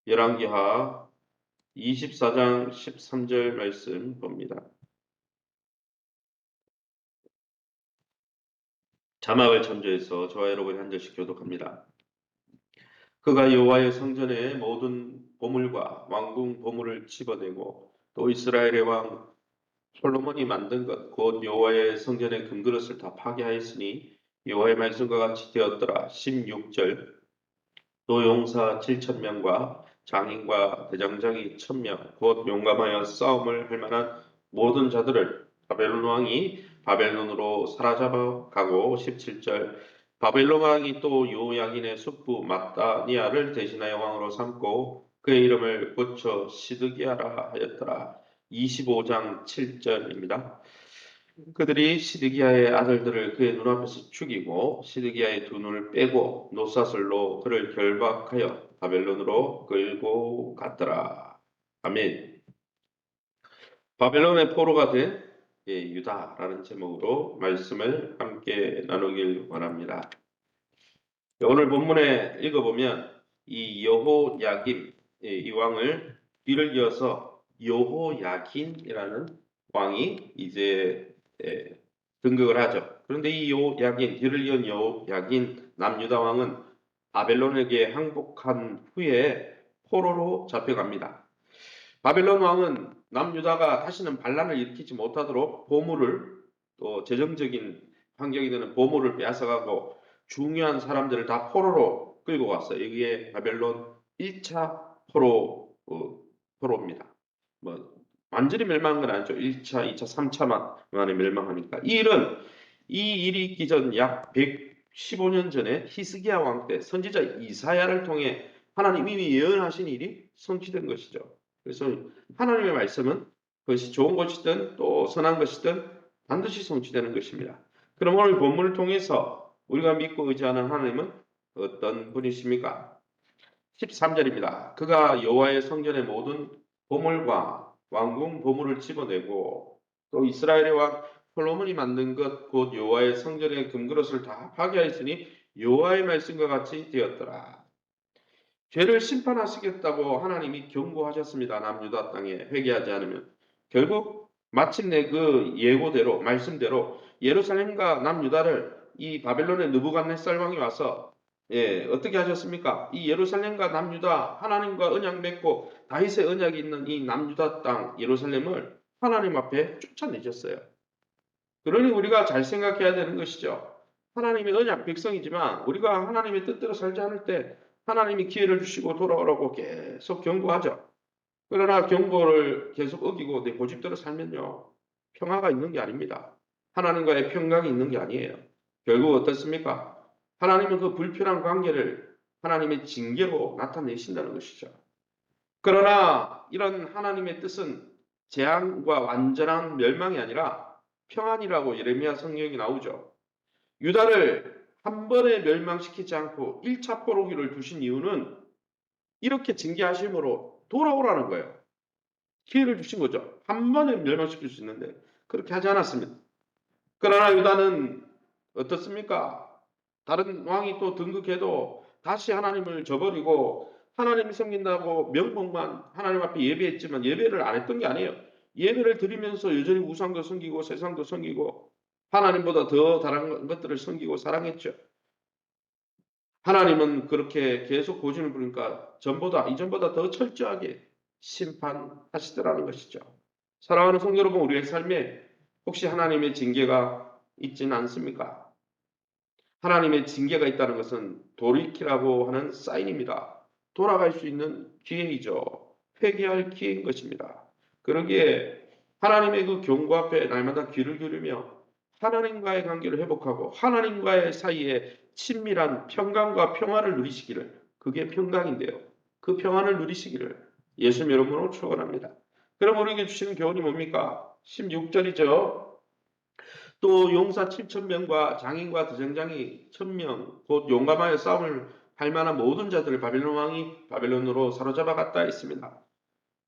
열왕기하 24장 13절 말씀 봅니다. 자막을 참조해서 저와 여러분이 한 절씩 교독합니다. 그가 여호와의 성전의 모든 보물과 왕궁 보물을 집어내고 또 이스라엘의 왕 솔로몬이 만든 것 곧 여호와의 성전의 금그릇을 다 파괴하였으니 여호와의 말씀과 같이 되었더라. 16절 또 용사 7,000명과 장인과 대장장이 1,000명 곧 용감하여 싸움을 할 만한 모든 자들을 바벨론 왕이 바벨론으로 사로잡아 가고 17절 바벨론 왕이 또 요야긴의 숙부 마따니아를 대신하여 왕으로 삼고 그의 이름을 고쳐 시드기야라 하였더라. 25장 7절입니다. 그들이 시드기야의 아들들을 그의 눈앞에서 죽이고 시드기야의 두 눈을 빼고 노사슬로 그를 결박하여 바벨론으로 끌고 갔더라. 아멘. 바벨론의 포로가 된 유다라는 제목으로 말씀을 함께 나누길 원합니다. 오늘 본문에 읽어보면 이 여호야김 이 왕을 뒤를 이어서 여호야긴이라는 왕이 이제 등극을 하죠. 그런데 이 여호야긴 뒤를 이은 여호야긴 남유다 왕은 바벨론에게 항복한 후에 포로로 잡혀갑니다. 바벨론 왕은 남유다가 다시는 반란을 일으키지 못하도록 보물을 또 재정적인 환경이 되는 보물을 빼앗아가고 중요한 사람들을 다 포로로 끌고 갔어요. 여기에 바벨론 1차 포로입니다. 뭐 완전히 멸망한 건 아니죠. 1차, 2차, 3차 만에 멸망하니까. 이 일이 있기 전 약 115년 전에 히스기야 왕 때 선지자 이사야를 통해 하나님 이미 예언하신 일이 성취된 것이죠. 그래서 하나님의 말씀은 그것이 좋은 것이든 또 선한 것이든 반드시 성취되는 것입니다. 그럼 오늘 본문을 통해서 우리가 믿고 의지하는 하나님은 어떤 분이십니까? 13절입니다. 그가 여호와의 성전의 모든 보물과 왕궁 보물을 집어내고 또 이스라엘의 왕 솔로몬이 만든 것 곧 여호와의 성전의 금그릇을 다 파괴하였으니 여호와의 말씀과 같이 되었더라. 죄를 심판하시겠다고 하나님이 경고하셨습니다. 남유다 땅에 회개하지 않으면. 결국 마침내 그 예고대로 말씀대로 예루살렘과 남유다를 이 바벨론의 느부갓네살 왕이 와서 어떻게 하셨습니까? 이 예루살렘과 남유다 하나님과 언약 맺고 다윗의 언약이 있는 이 남유다 땅 예루살렘을 하나님 앞에 쫓아내셨어요. 그러니 우리가 잘 생각해야 되는 것이죠. 하나님의 언약 백성이지만 우리가 하나님의 뜻대로 살지 않을 때 하나님이 기회를 주시고 돌아오라고 계속 경고하죠. 그러나 경고를 계속 어기고 내 고집대로 살면요. 평화가 있는 게 아닙니다. 하나님과의 평강이 있는 게 아니에요. 결국 어떻습니까? 하나님은 그 불편한 관계를 하나님의 징계로 나타내신다는 것이죠. 그러나 이런 하나님의 뜻은 재앙과 완전한 멸망이 아니라 평안이라고 예레미야 성경이 나오죠. 유다를 한 번에 멸망시키지 않고 1차 포로기를 두신 이유는 이렇게 징계하심으로 돌아오라는 거예요. 기회를 주신 거죠. 한 번에 멸망시킬 수 있는데 그렇게 하지 않았습니다. 그러나 유다는 어떻습니까? 다른 왕이 또 등극해도 다시 하나님을 저버리고 하나님을 섬긴다고 명목만 하나님 앞에 예배했지만 예배를 안 했던 게 아니에요. 예배를 드리면서 여전히 우상도 섬기고 세상도 섬기고 하나님보다 더 다른 것들을 섬기고 사랑했죠. 하나님은 그렇게 계속 고집을 부리니까 이전보다 더 철저하게 심판하시더라는 것이죠. 사랑하는 성도 여러분, 우리의 삶에 혹시 하나님의 징계가 있지는 않습니까? 하나님의 징계가 있다는 것은 돌이키라고 하는 사인입니다. 돌아갈 수 있는 기회이죠. 회개할 기회인 것입니다. 그러기에 하나님의 그 경고 앞에 날마다 귀를 기울이며 하나님과의 관계를 회복하고 하나님과의 사이에 친밀한 평강과 평화를 누리시기를, 그게 평강인데요. 그 평안을 누리시기를 예수 이름으로 축원합니다. 그럼 우리에게 주시는 교훈이 뭡니까? 16절이죠. 또 용사 7,000명과 장인과 대장장이 1,000명 곧 용감하여 싸움을 할 만한 모든 자들을 바벨론 왕이 바벨론으로 사로잡아 갔다 했습니다.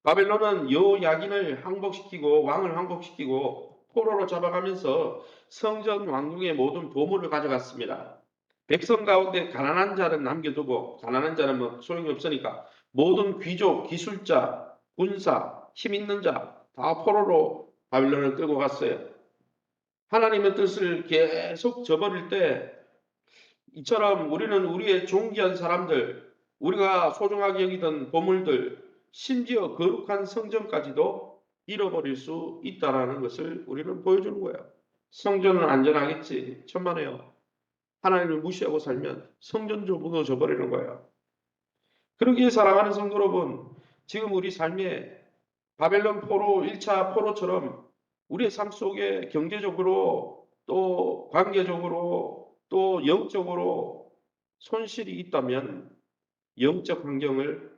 바벨론은 여호야긴을 항복시키고 왕을 항복시키고 포로로 잡아가면서 성전 왕궁의 모든 보물을 가져갔습니다. 백성 가운데 가난한 자는 남겨두고, 가난한 자는 뭐 소용이 없으니까 모든 귀족, 기술자, 군사, 힘 있는 자 다 포로로 바빌론을 끌고 갔어요. 하나님의 뜻을 계속 저버릴 때 이처럼 우리는 우리의 존귀한 사람들, 우리가 소중하게 여기던 보물들, 심지어 거룩한 성전까지도 잃어버릴 수 있다라는 것을 우리는 보여주는 거예요. 성전은 안전하겠지. 천만에요. 하나님을 무시하고 살면 성전도 무너져 버리는 거예요. 그러기에 사랑하는 성도 여러분, 지금 우리 삶에 바벨론 포로 1차 포로처럼 우리의 삶 속에 경제적으로 또 관계적으로 또 영적으로 손실이 있다면 영적 환경을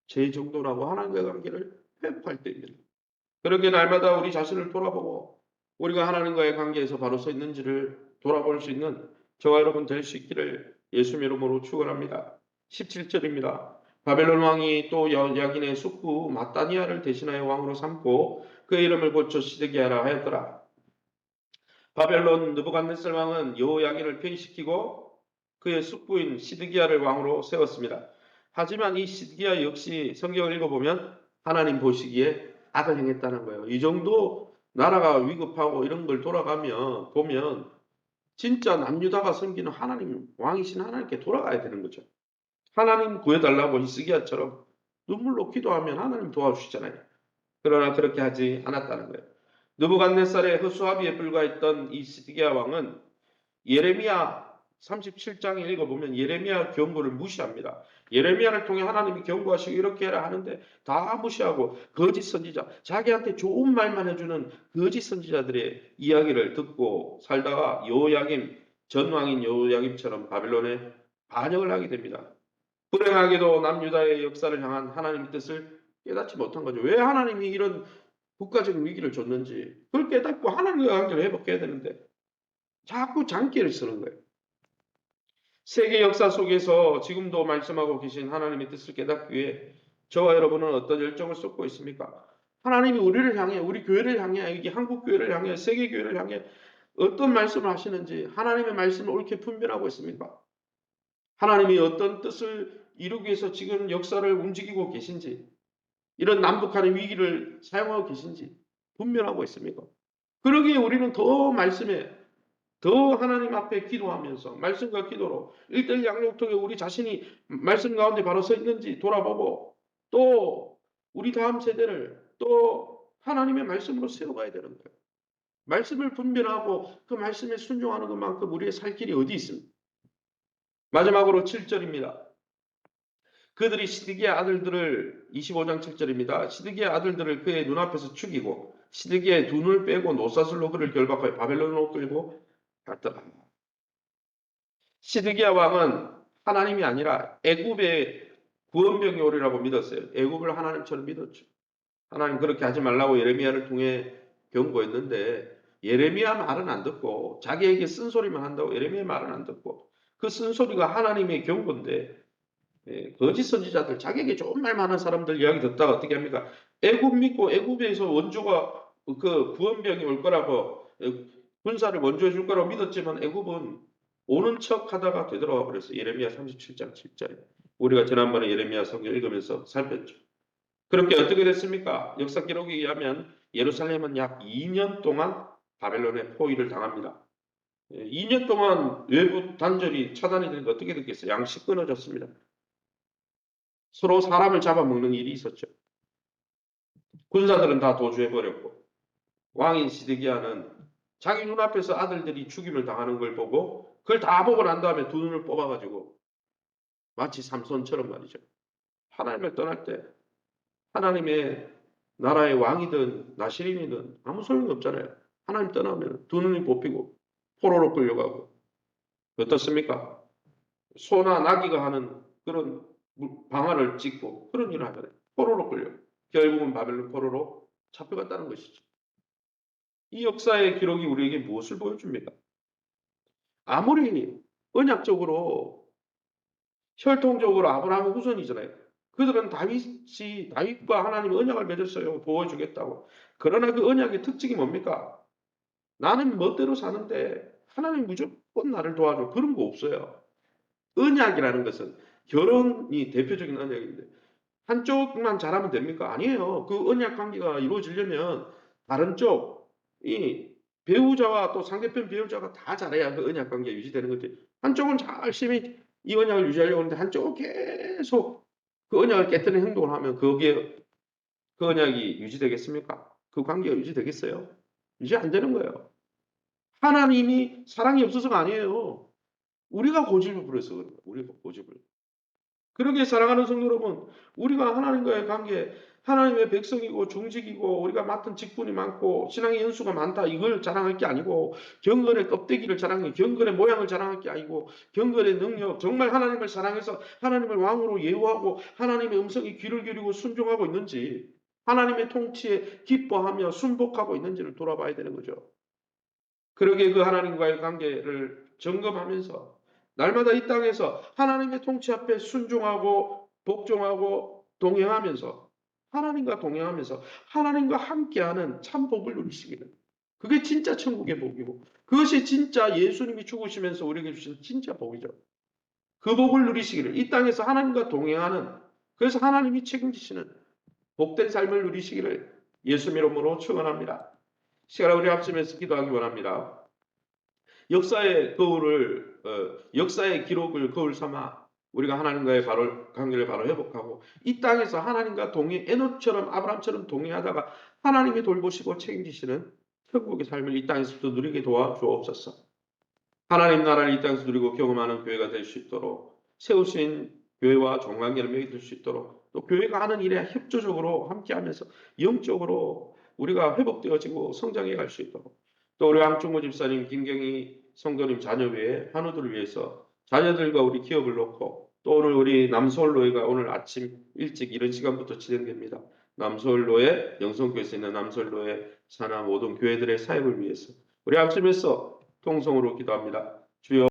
재정돈하고 하나님과의 관계를 회복할 때입니다. 그렇게 날마다 우리 자신을 돌아보고 우리가 하나님과의 관계에서 바로 서 있는지를 돌아볼 수 있는 저와 여러분 될 수 있기를 예수님 이름으로 축원합니다. 17절입니다. 바벨론 왕이 또 야긴의 숙부 마따니아를 대신하여 왕으로 삼고 그의 이름을 고쳐 시드기야라 하였더라. 바벨론 느부갓네살 왕은 여호야긴을 폐위시키고 그의 숙부인 시드기야를 왕으로 세웠습니다. 하지만 이 시드기야 역시 성경을 읽어보면 하나님 보시기에 악을 행했다는 거예요. 이 정도 나라가 위급하고 이런 걸 돌아가면 보면 진짜 남유다가 섬기는 하나님, 왕이신 하나님께 돌아가야 되는 거죠. 하나님 구해달라고 히스기야처럼 눈물로 기도하면 하나님 도와주시잖아요. 그러나 그렇게 하지 않았다는 거예요. 느부갓네살의 허수아비에 불과했던 이 시드기야 왕은 예레미야 37장에 읽어보면 예레미야 경고를 무시합니다. 예레미야를 통해 하나님이 경고하시고 이렇게 해라 하는데 다 무시하고 거짓 선지자, 자기한테 좋은 말만 해주는 거짓 선지자들의 이야기를 듣고 살다가 여호야김, 전왕인 여호야김처럼 바빌론에 반역을 하게 됩니다. 불행하게도 남유다의 역사를 향한 하나님의 뜻을 깨닫지 못한 거죠. 왜 하나님이 이런 국가적인 위기를 줬는지 그걸 깨닫고 하나님과 관계를 회복해야 되는데 자꾸 장기를 쓰는 거예요. 세계 역사 속에서 지금도 말씀하고 계신 하나님의 뜻을 깨닫기 위해 저와 여러분은 어떤 열정을 쏟고 있습니까? 하나님이 우리를 향해, 우리 교회를 향해, 여기 한국 교회를 향해, 세계 교회를 향해 어떤 말씀을 하시는지 하나님의 말씀을 옳게 분별하고 있습니까? 하나님이 어떤 뜻을 이루기 위해서 지금 역사를 움직이고 계신지, 이런 남북한의 위기를 사용하고 계신지 분별하고 있습니까? 그러기에 우리는 더 말씀에 더 하나님 앞에 기도하면서 말씀과 기도로 1:1 양육 통해 우리 자신이 말씀 가운데 바로 서 있는지 돌아보고 또 우리 다음 세대를 또 하나님의 말씀으로 세워가야 되는 거예요. 말씀을 분별하고 그 말씀에 순종하는 것만큼 우리의 살 길이 어디 있습니까? 마지막으로 7절입니다. 그들이 시드기야 아들들을 25장 7절입니다. 시드기야 아들들을 그의 눈앞에서 죽이고 시드기야의 두 눈을 빼고 노사슬로 그를 결박하여 바벨론으로 끌고 갔더라. 시드기야 왕은 하나님이 아니라 애굽의 구원병이 오리라고 믿었어요. 애굽을 하나님처럼 믿었죠. 하나님 그렇게 하지 말라고 예레미야를 통해 경고했는데 예레미야 말은 안 듣고 자기에게 쓴소리만 한다고 예레미야 말은 안 듣고 그 쓴소리가 하나님의 경고인데 거짓 선지자들 자기에게 좋은 말만 하는 사람들 이야기 듣다가 어떻게 합니까? 애굽 믿고 애굽에서 원조가 그 구원병이 올 거라고 군사를 원조해 줄 거라고 믿었지만 애굽은 오는 척 하다가 되돌아와 버렸어요. 예레미야 37장 7절에. 우리가 지난번에 예레미야 성경 읽으면서 살폈죠. 그렇게 어떻게 됐습니까? 역사 기록에 의하면 예루살렘은 약 2년 동안 바벨론의 포위를 당합니다. 2년 동안 외부 단절이 차단이 되니까 어떻게 됐겠어요? 양식 끊어졌습니다. 서로 사람을 잡아먹는 일이 있었죠. 군사들은 다 도주해버렸고 왕인 시드기야는 자기 눈앞에서 아들들이 죽임을 당하는 걸 보고 그걸 다 보고 난 다음에 두 눈을 뽑아가지고 마치 삼손처럼 말이죠. 하나님을 떠날 때 하나님의 나라의 왕이든 나시린이든 아무 소용이 없잖아요. 하나님 떠나면 두 눈이 뽑히고 포로로 끌려가고 어떻습니까? 소나 나귀가 하는 그런 방아를 찍고 그런 일을 하잖아요. 포로로 끌려. 결국은 바벨론 포로로 잡혀갔다는 것이죠. 이 역사의 기록이 우리에게 무엇을 보여줍니까? 아무리 언약적으로 혈통적으로 아브라함의 후손이잖아요. 그들은 다윗과 하나님의 언약을 맺었어요. 보호해주겠다고. 그러나 그 언약의 특징이 뭡니까? 나는 멋대로 사는데 하나님 무조건 나를 도와줘. 그런 거 없어요. 언약이라는 것은 결혼이 대표적인 언약인데 한쪽만 잘하면 됩니까? 아니에요. 그 언약 관계가 이루어지려면 다른 쪽, 이 배우자와 또 상대편 배우자가 다 잘해야 그 언약 관계가 유지되는 거지. 한쪽은 열심히 이 언약을 유지하려고 하는데 한쪽은 계속 그 언약을 깨뜨리는 행동을 하면 거기에 그 언약이 유지되겠습니까? 그 관계가 유지되겠어요? 유지 안 되는 거예요. 하나님이 사랑이 없어서가 아니에요. 우리가 고집을 부려서 그래요. 우리가 고집을. 그러기에 사랑하는 성도 여러분, 우리가 하나님과의 관계, 하나님의 백성이고 중직이고 우리가 맡은 직분이 많고 신앙의 연수가 많다 이걸 자랑할 게 아니고 경건의 껍데기를 자랑해 경건의 모양을 자랑할 게 아니고 경건의 능력 정말 하나님을 사랑해서 하나님을 왕으로 예우하고 하나님의 음성에 귀를 기울이고 순종하고 있는지 하나님의 통치에 기뻐하며 순복하고 있는지를 돌아봐야 되는 거죠. 그러기에 그 하나님과의 관계를 점검하면서 날마다 이 땅에서 하나님의 통치 앞에 순종하고 복종하고 동행하면서 하나님과 동행하면서 하나님과 함께하는 참 복을 누리시기를. 그게 진짜 천국의 복이고 그것이 진짜 예수님이 죽으시면서 우리에게 주신 진짜 복이죠. 그 복을 누리시기를 이 땅에서 하나님과 동행하는 그래서 하나님이 책임지시는 복된 삶을 누리시기를 예수 이름으로 축원합니다. 시간을 우리 합심해서 기도하기 원합니다. 역사의 기록을 거울 삼아 우리가 하나님과의 관계를 바로 회복하고 이 땅에서 하나님과 동행 에녹처럼 아브라함처럼 동행하다가 하나님이 돌보시고 책임지시는 천국의 삶을 이 땅에서도 누리게 도와주옵소서. 하나님 나라를 이 땅에서 누리고 경험하는 교회가 될 수 있도록 세우신 교회와 종관계를 맺을 수 있도록 또 교회가 하는 일에 협조적으로 함께하면서 영적으로 우리가 회복되어지고 성장해 갈 수 있도록 또 우리 황충모 집사님, 김경희 성도님 자녀 외에 한우들을 위해서 자녀들과 우리 기업을 놓고 또 오늘 우리 남서울로회가 오늘 아침 일찍 이런 시간부터 진행됩니다. 남서울로회 영성교회에서 있는 남서울로회 산하 모든 교회들의 사역을 위해서 우리 합심해서 통성으로 기도합니다. 주여